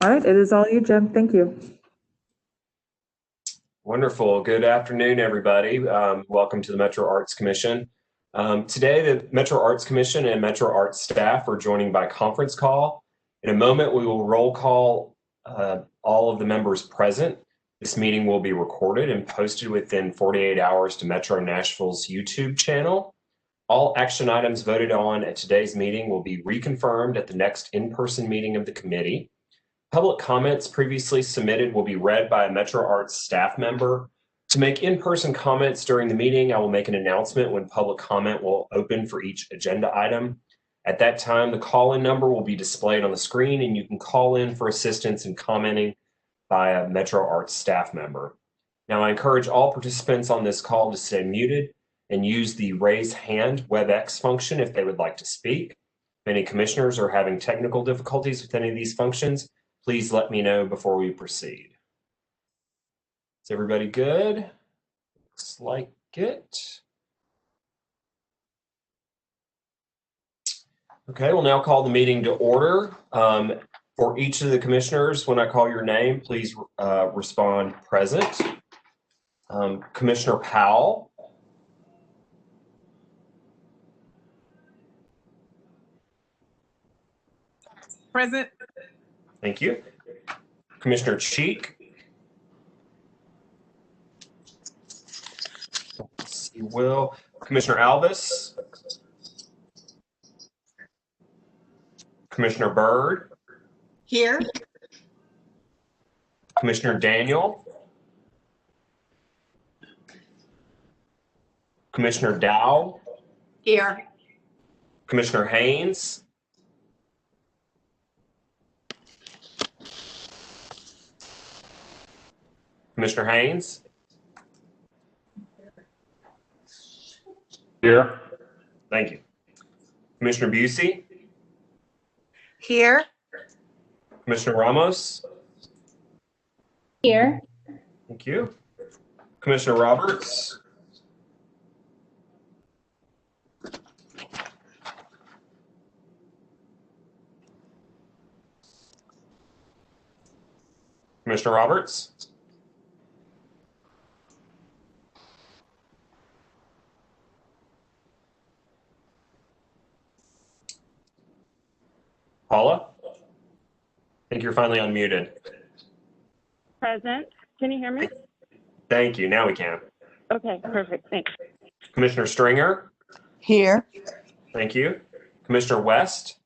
All right, it is all you, Jen. Thank you. Wonderful. Good afternoon, everybody. Welcome to the Metro Arts Commission. Today, the Metro Arts Commission and Metro Arts staff are joining by conference call. In a moment, we will roll call all of the members present. This meeting will be recorded and posted within 48 hours to Metro Nashville's YouTube channel. All action items voted on at today's meeting will be reconfirmed at the next in-person meeting of the committee. Public comments previously submitted will be read by a Metro Arts staff member. To make in-person comments during the meeting, I will make an announcement when public comment will open for each agenda item. At that time, the call-in number will be displayed on the screen, and you can call in for assistance in commenting by a Metro Arts staff member. Now, I encourage all participants on this call to stay muted and use the raise hand WebEx function if they would like to speak. If any commissioners are having technical difficulties with any of these functions, please let me know before we proceed. Is everybody good? Looks like it. Okay, we'll now call the meeting to order. For each of the commissioners, when I call your name, please respond present. Commissioner Powell. Present. Thank you. Commissioner Cheek. Let's see, Will. Commissioner Albus. Commissioner Byrd. Here. Commissioner Daniel. Commissioner Dow. Here. Commissioner Haynes. Commissioner Haynes. Here. Thank you. Commissioner Busey. Here. Commissioner Ramos. Here. Thank you. Commissioner Roberts. Commissioner Roberts. Paula? I think you're finally unmuted. Present. Can you hear me? Thank you. Now we can. Okay, perfect. Thanks. Commissioner Stringer? Here. Thank you. Commissioner West?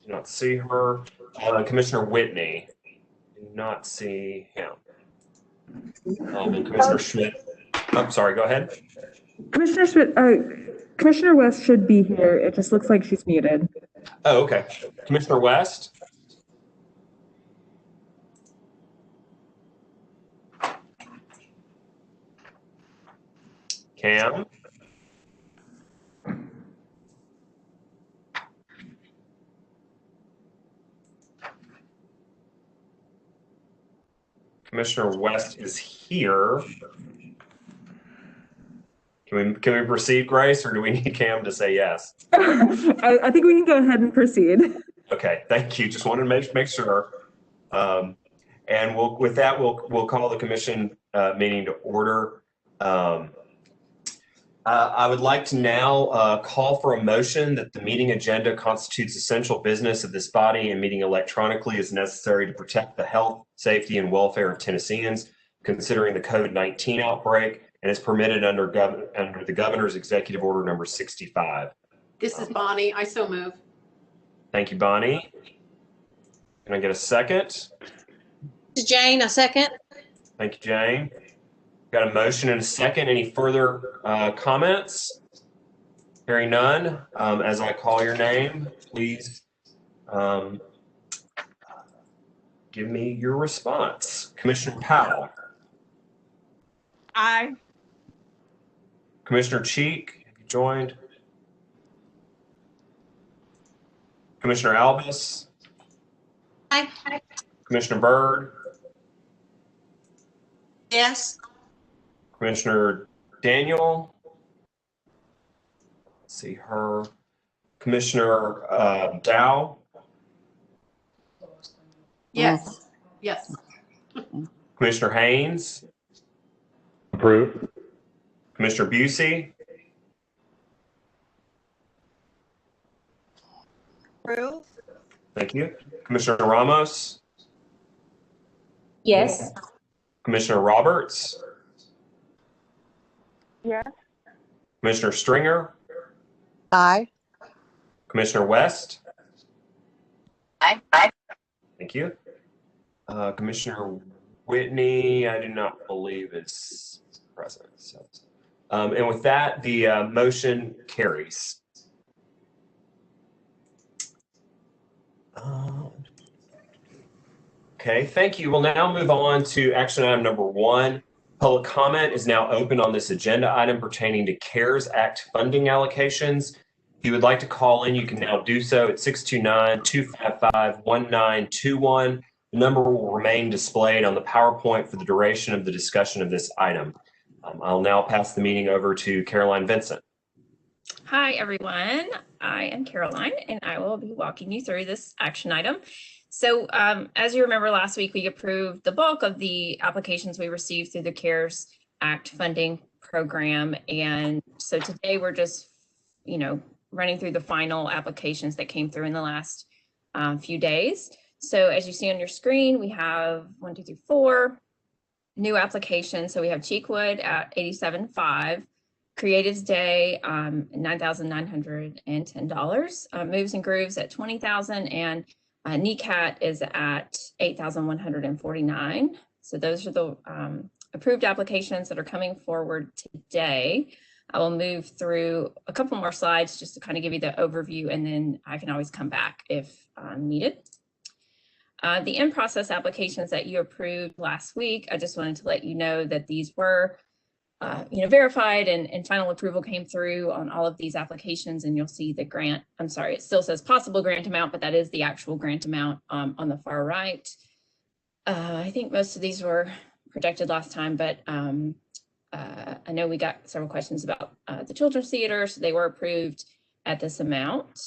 Do not see her. Commissioner Whitney? Do not see him. And Commissioner Schmidt. I'm sorry, go ahead. Commissioner West should be here. It just looks like she's muted. Oh, okay. Commissioner West? Cam? Commissioner West is here. Can we proceed, Grace, or do we need Cam to say yes? I think we can go ahead and proceed. Okay, thank you. Just wanted to make sure. And with that, we'll call the commission meeting to order. I would like to now call for a motion that the meeting agenda constitutes essential business of this body, and meeting electronically is necessary to protect the health, safety, and welfare of Tennesseans, considering the COVID-19 outbreak, and is permitted under the governor's executive order number 65. This is Bonnie. I so move. Thank you, Bonnie. Can I get a second? This is Jane, a second. Thank you, Jane. Got a motion and a second. Any further comments? Hearing none, as I call your name, please give me your response. Commissioner Powell. Aye. Commissioner Cheek, have you joined? Commissioner Albus. Aye. Commissioner Byrd. Yes. Commissioner Daniel. Let's see her. Commissioner Dow, Yes. Yes. Commissioner Haynes, Approve. Commissioner Busey, Approve. thank you. Commissioner Ramos, Yes. Commissioner Roberts, Yes. Commissioner Stringer, Aye. Commissioner West, Aye. thank you. Commissioner Whitney, I do not believe is present. So, and with that, the motion carries. Okay, thank you. We'll now move on to action item number 1. Public comment is now open on this agenda item pertaining to CARES Act funding allocations. If you would like to call in, you can now do so at 629-255-1921. The number will remain displayed on the PowerPoint for the duration of the discussion of this item. I'll now pass the meeting over to Caroline Vincent. Hi, everyone. I am Caroline, and I will be walking you through this action item. So as you remember, last week, we approved the bulk of the applications we received through the CARES Act funding program. And so today we're just, running through the final applications that came through in the last few days. So as you see on your screen, we have 1, 2, 3, 4 new applications. So we have Cheekwood at $87,500. Creatives Day, $9,910. Moves and Grooves at $20,000, and NECAT is at $8,149. So those are the approved applications that are coming forward today. I will move through a couple more slides just to kind of give you the overview, and then I can always come back if needed. The in-process applications that you approved last week, I just wanted to let you know that these were verified and final approval came through on all of these applications, and you'll see the grant. I'm sorry, it still says possible grant amount, but that is the actual grant amount on the far right. I think most of these were projected last time, but I know we got several questions about the Children's Theater, so they were approved at this amount.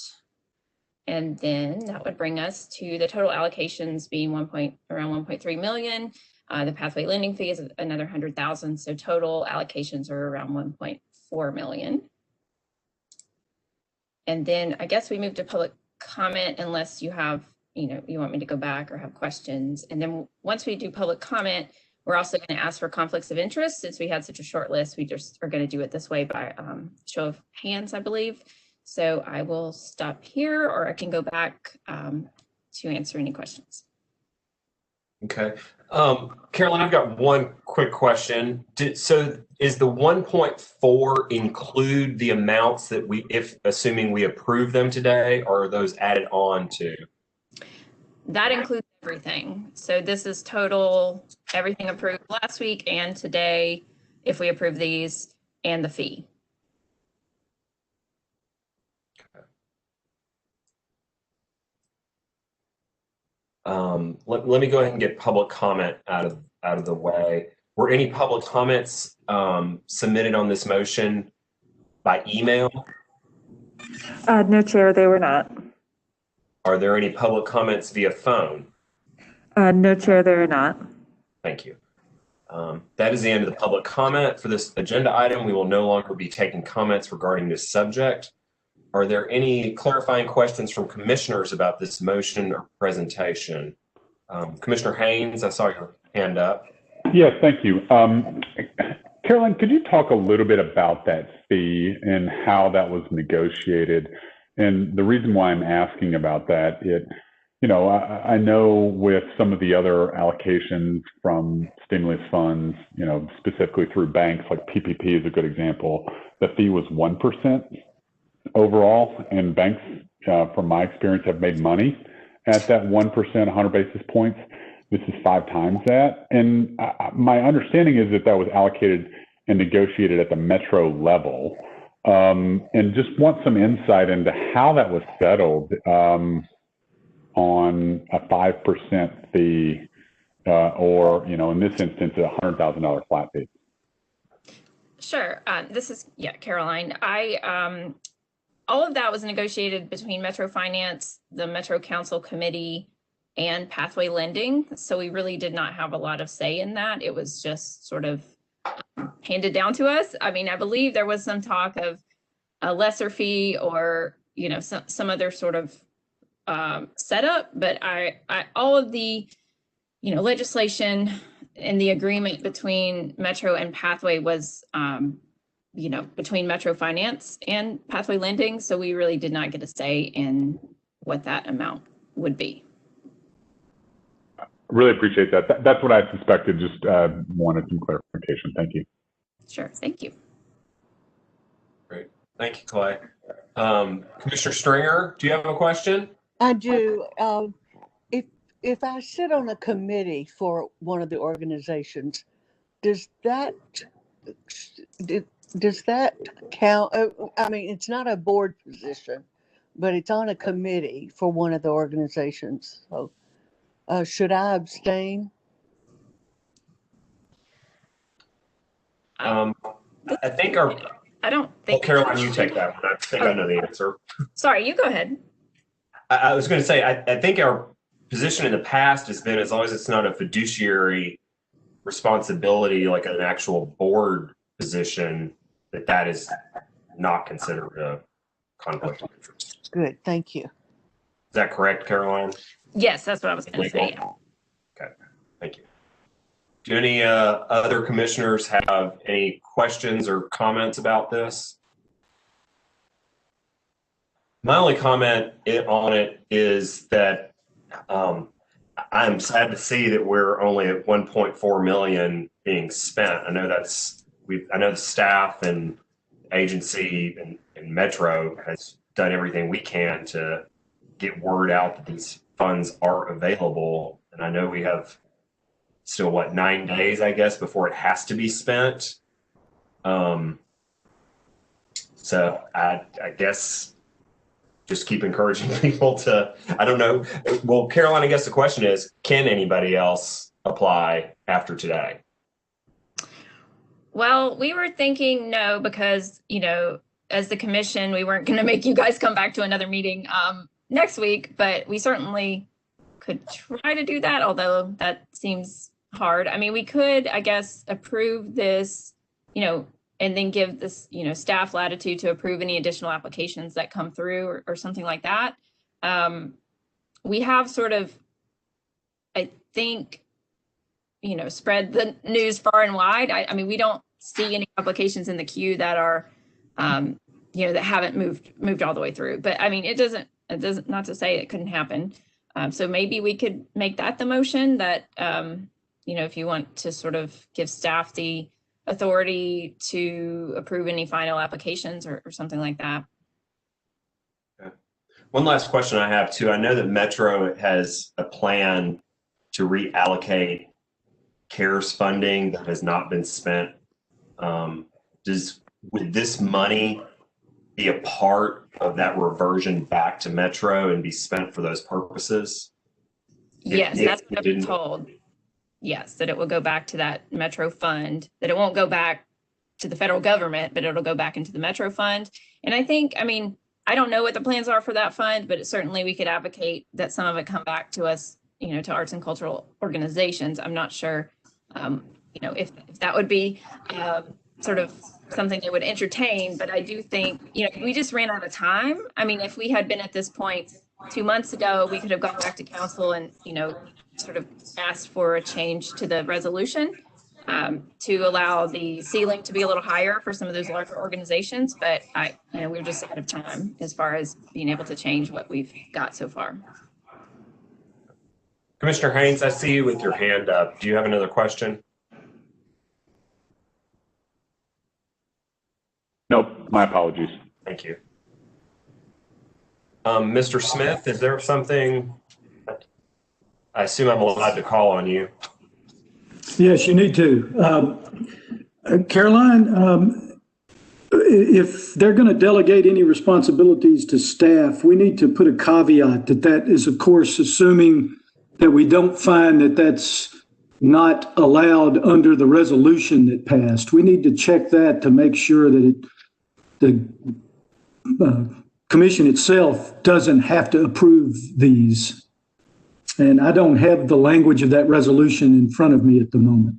And then that would bring us to the total allocations being around 1.3 million. The pathway lending fee is another 100,000. So total allocations are around 1.4 million. And then I guess we move to public comment unless you have, you want me to go back or have questions. And then once we do public comment, we're also going to ask for conflicts of interest. Since we had such a short list, we just are going to do it this way by show of hands, I believe. So I will stop here, or I can go back to answer any questions. Okay. Caroline, I've got one quick question. So is the 1.4 include the amounts that assuming we approve them today, or are those added on to? That includes everything. So this is total, everything approved last week and today, if we approve these, and the fee. Let me go ahead and get public comment out of the way. Were any public comments submitted on this motion by email? No, Chair, they were not. Are there any public comments via phone? No, Chair, there are not. Thank you. That is the end of the public comment for this agenda item. We will no longer be taking comments regarding this subject. Are there any clarifying questions from commissioners about this motion or presentation? Commissioner Haynes, I saw your hand up. Yes, thank you. Caroline, could you talk a little bit about that fee and how that was negotiated? And the reason why I'm asking about that, I know with some of the other allocations from stimulus funds, specifically through banks, like PPP is a good example, the fee was 1% overall, and banks, from my experience, have made money at that 1%, 100 basis points. This is 5 times that. And my understanding is that was allocated and negotiated at the metro level. And just want some insight into how that was settled on a 5% fee, or, in this instance, a $100,000 flat fee. Sure. This is, Caroline. all of that was negotiated between Metro Finance, the Metro Council Committee, and Pathway Lending. So we really did not have a lot of say in that. It was just sort of handed down to us. I mean, I believe there was some talk of a lesser fee or, some other sort of setup, but all of the, legislation and the agreement between Metro and Pathway was, between Metro Finance and Pathway Lending. So we really did not get a say in what that amount would be. Really appreciate that. That's what I suspected. Just wanted some clarification. Thank you. Sure. Thank you. Great. Thank you, Clay. Commissioner Stringer, do you have a question? I do. If I sit on a committee for one of the organizations, does that count? I mean, it's not a board position, but it's on a committee for one of the organizations. So should I abstain? I think I don't think. Caroline, you take that one. I think I know the answer. Sorry, you go ahead. I was going to say, I think our position in the past has been, as long as it's not a fiduciary responsibility, like an actual board position, that is not considered a conflict of interest. Good, thank you. Is that correct, Caroline? Yes, that's what I was going to say. Okay, thank you. Do any other commissioners have any questions or comments about this? My only comment on it is that I'm sad to see that we're only at 1.4 million being spent. I know the staff and agency and Metro has done everything we can to get word out that these funds are available. And I know we have still 9 days, I guess, before it has to be spent. So I guess just keep encouraging people to, I don't know. Well, Caroline, I guess the question is, can anybody else apply after today? Well, we were thinking no, because, as the commission, we weren't going to make you guys come back to another meeting next week, but we certainly could try to do that, although that seems hard. I mean, we could, I guess, approve this, and then give this, staff latitude to approve any additional applications that come through or something like that. We have sort of, I think, spread the news far and wide. I mean, we don't see any applications in the queue that are, that haven't moved all the way through. But I mean, it doesn't, not to say it couldn't happen. So maybe we could make that the motion that, if you want to sort of give staff the authority to approve any final applications or something like that. Okay. One last question I have too. I know that Metro has a plan to reallocate CARES funding that has not been spent. Would this money be a part of that reversion back to Metro and be spent for those purposes? Yes, that's what I've been told. Yes, that it will go back to that Metro fund, that it won't go back to the federal government, but it'll go back into the Metro fund. And I think, I don't know what the plans are for that fund, but certainly we could advocate that some of it come back to us, to arts and cultural organizations. I'm not sure, if that would be sort of something they would entertain, but I do think, we just ran out of time. I mean, if we had been at this point 2 months ago, we could have gone back to council and, sort of asked for a change to the resolution to allow the ceiling to be a little higher for some of those larger organizations. But we're just out of time as far as being able to change what we've got so far. Commissioner Haynes, I see you with your hand up. Do you have another question? Nope, my apologies. Thank you. Mr. Smith, is there something? I assume I'm allowed to call on you. Yes, you need to. Caroline, if they're going to delegate any responsibilities to staff, we need to put a caveat that is, of course, assuming that we don't find that that's not allowed under the resolution that passed. We need to check that to make sure that the commission itself doesn't have to approve these. And I don't have the language of that resolution in front of me at the moment.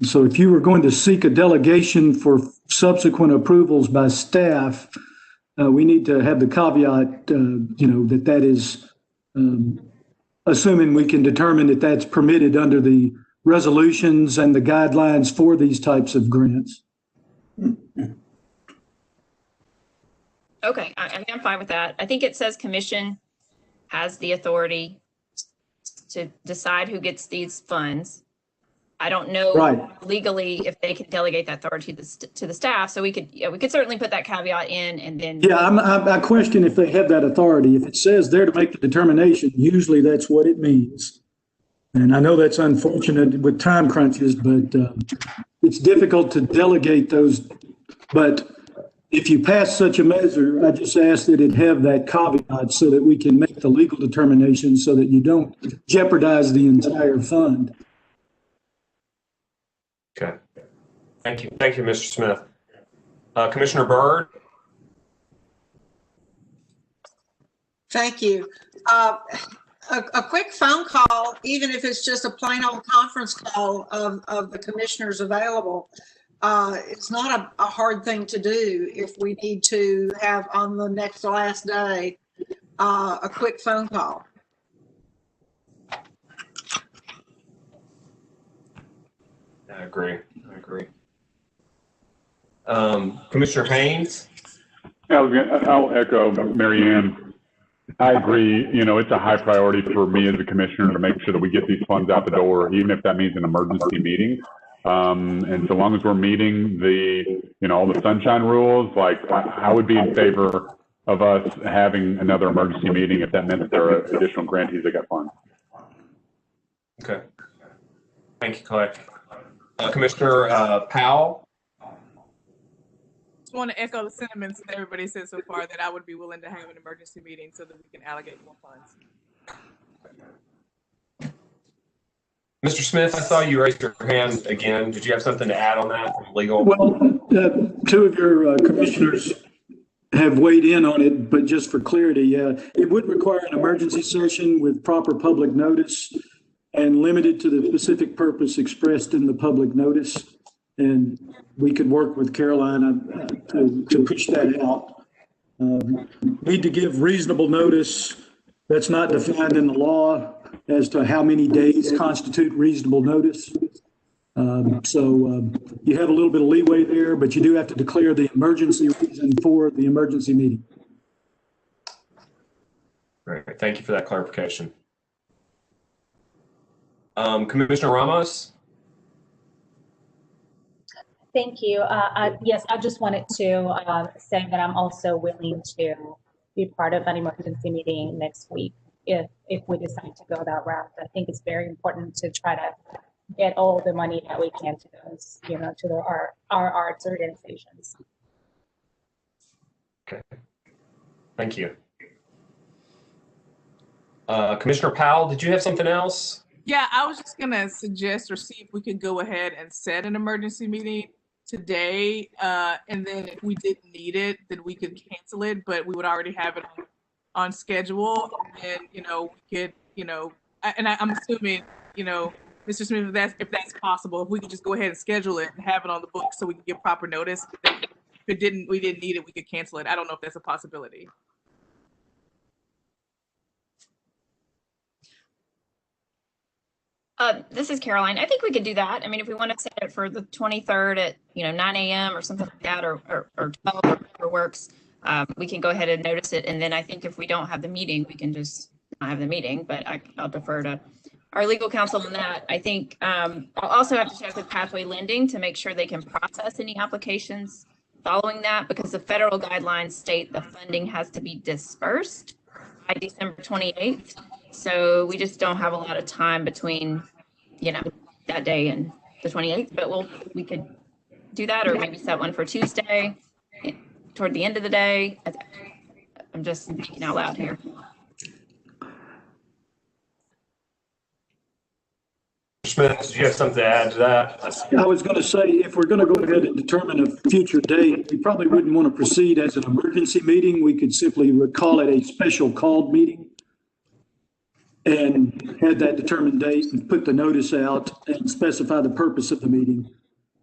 So if you were going to seek a delegation for subsequent approvals by staff, we need to have the caveat, that is, assuming we can determine that that's permitted under the resolutions and the guidelines for these types of grants. Okay, I'm fine with that. I think it says commission has the authority to decide who gets these funds. I don't know legally if they can delegate that authority to the staff, so we could certainly put that caveat in and then. Yeah, I question if they have that authority. If it says there to make the determination, usually that's what it means. And I know that's unfortunate with time crunches, but it's difficult to delegate those. But if you pass such a measure, I just ask that it have that caveat so that we can make the legal determination so that you don't jeopardize the entire fund. Okay. Thank you. Thank you, Mr. Smith. Commissioner Byrd? Thank you. A quick phone call, even if it's just a plain old conference call of the commissioners available, it's not a hard thing to do if we need to have on the next to last day a quick phone call. I agree. Commissioner Haynes? I'll echo Mary Ann. I agree. It's a high priority for me as a commissioner to make sure that we get these funds out the door, even if that means an emergency meeting. And so long as we're meeting all the sunshine rules, I would be in favor of us having another emergency meeting if that meant that there are additional grantees that got funds. Okay. Thank you, Clay. Commissioner Powell? I want to echo the sentiments that everybody said so far, that I would be willing to have an emergency meeting so that we can allocate more funds. Mr. Smith, I saw you raised your hand again. Did you have something to add on that from legal? Well, two of your commissioners have weighed in on it, but just for clarity, it would require an emergency session with proper public notice and limited to the specific purpose expressed in the public notice. And we could work with Caroline to push that out. Need to give reasonable notice. That's not defined in the law as to how many days constitute reasonable notice. So you have a little bit of leeway there, but you do have to declare the emergency reason for the emergency meeting. Great. Thank you for that clarification. Commissioner Ramos? Thank you. Yes, I just wanted to say that I'm also willing to be part of an emergency meeting next week if we decide to go that route. I think it's very important to try to get all the money that we can to those, to our arts organizations. Okay. Thank you. Commissioner Powell, did you have something else? Yeah, I was just gonna suggest or see if we could go ahead and set an emergency meeting today, and then if we didn't need it, then we could cancel it, but we would already have it on schedule, and we could, and I'm assuming, Mr. Smith, if that's possible, if we could just go ahead and schedule it and have it on the book so we can give proper notice. If we didn't need it, we could cancel it. I don't know if that's a possibility. This is Caroline. I think we could do that. I mean, if we want to set it for the 23rd at 9 a.m. or something like that, or 12 or whatever works, we can go ahead and notice it. And then I think if we don't have the meeting, we can just not have the meeting. But I'll defer to our legal counsel on that. I think I'll also have to check with Pathway Lending to make sure they can process any applications following that, because the federal guidelines state the funding has to be dispersed by December 28th. So we just don't have a lot of time between that day and the 28th, but we could do that, or maybe set one for Tuesday toward the end of the day. I'm just thinking out loud here. Smith, did you have something to add to that? I was going to say, if we're going to go ahead and determine a future date, we probably wouldn't want to proceed as an emergency meeting. We could simply call it a special called meeting and had that determined date and put the notice out and specify the purpose of the meeting.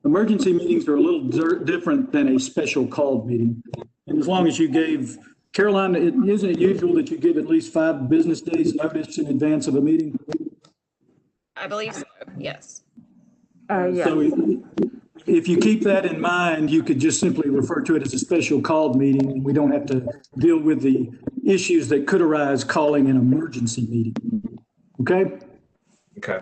Emergency meetings are a little different than a special called meeting. And as long as you gave, Caroline, isn't it usual that you give at least 5 business days notice in advance of a meeting? I believe so, yes. Yeah. So if you keep that in mind, you could just simply refer to it as a special called meeting, and we don't have to deal with the issues that could arise calling an emergency meeting. Okay? Okay.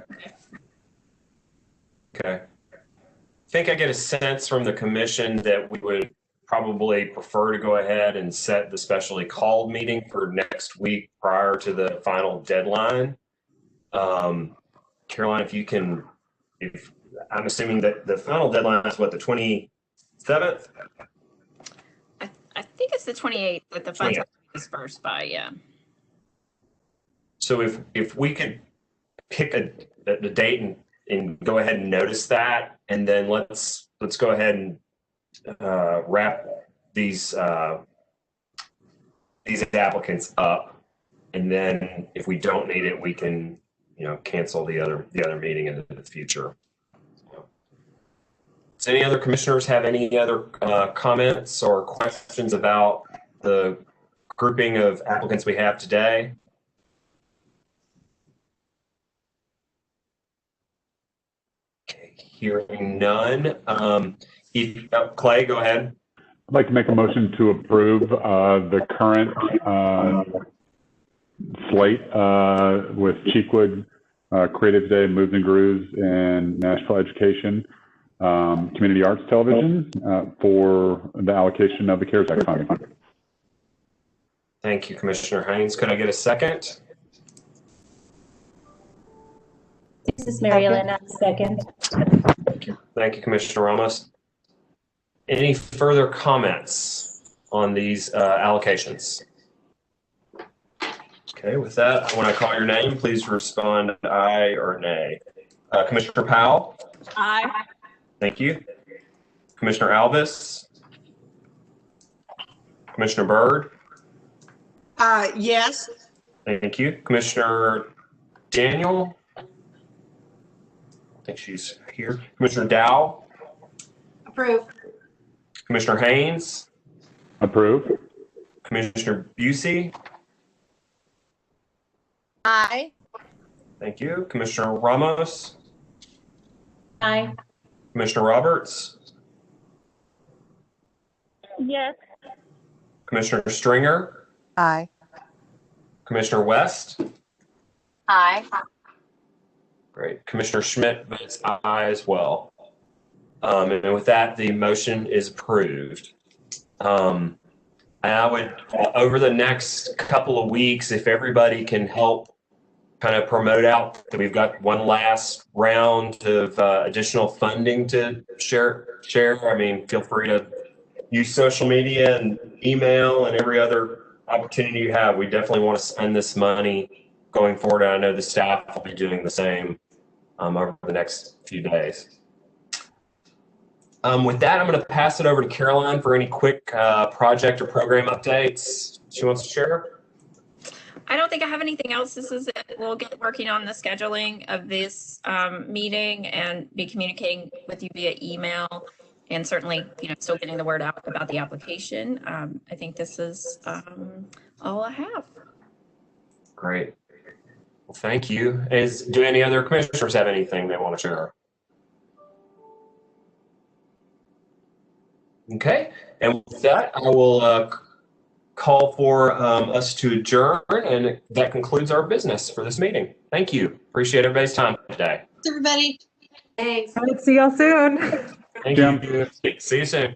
Okay. I think I get a sense from the commission that we would probably prefer to go ahead and set the specially called meeting for next week prior to the final deadline. Caroline, if you can, if I'm assuming that the final deadline is what, the 27th? I think it's the 28th that the funds are dispersed by, yeah. So if we could pick the date and go ahead and notice that, and then let's go ahead and wrap these applicants up, and then if we don't need it, we can cancel the other meeting in the future. Does any other commissioners have any other comments or questions about the grouping of applicants we have today? Okay, hearing none. Clay, go ahead. I'd like to make a motion to approve the current slate with Cheekwood, Creative Day, Moves and Grooves, and Nashville Education, Community Arts Television for the allocation of the CARES Act funding. Thank you, Commissioner Haynes. Could I get a second? This is Mary Ellen, second. Thank you, Commissioner Ramos. Any further comments on these allocations? Okay, with that, when I call your name, please respond aye or nay. Commissioner Powell? Aye. Thank you. Commissioner Alvis? Commissioner Byrd? Yes. Thank you. Commissioner Daniel? I think she's here. Commissioner Dow? Approve. Commissioner Haynes? Approve. Commissioner Busey? Aye. Thank you. Commissioner Ramos? Aye. Commissioner Roberts? Yes. Commissioner Stringer? Aye. Commissioner West? Aye. Great. Commissioner Schmidt votes aye as well. And with that, the motion is approved. And I would, over the next couple of weeks, if everybody can help kind of promote out that we've got one last round of additional funding to share. I mean, feel free to use social media and email and every other opportunity you have. We definitely want to spend this money going forward. And I know the staff will be doing the same over the next few days. With that, I'm going to pass it over to Caroline for any quick project or program updates she wants to share. I don't think I have anything else. This is it. We'll get working on the scheduling of this meeting and be communicating with you via email, and certainly, still getting the word out about the application. I think this is all I have. Great. Well, thank you. Do any other commissioners have anything they want to share? Okay. And with that, I will call for us to adjourn, and that concludes our business for this meeting. Thank you. Appreciate everybody's time today. Everybody. Thanks. All right, see y'all soon. Thank you. See you soon.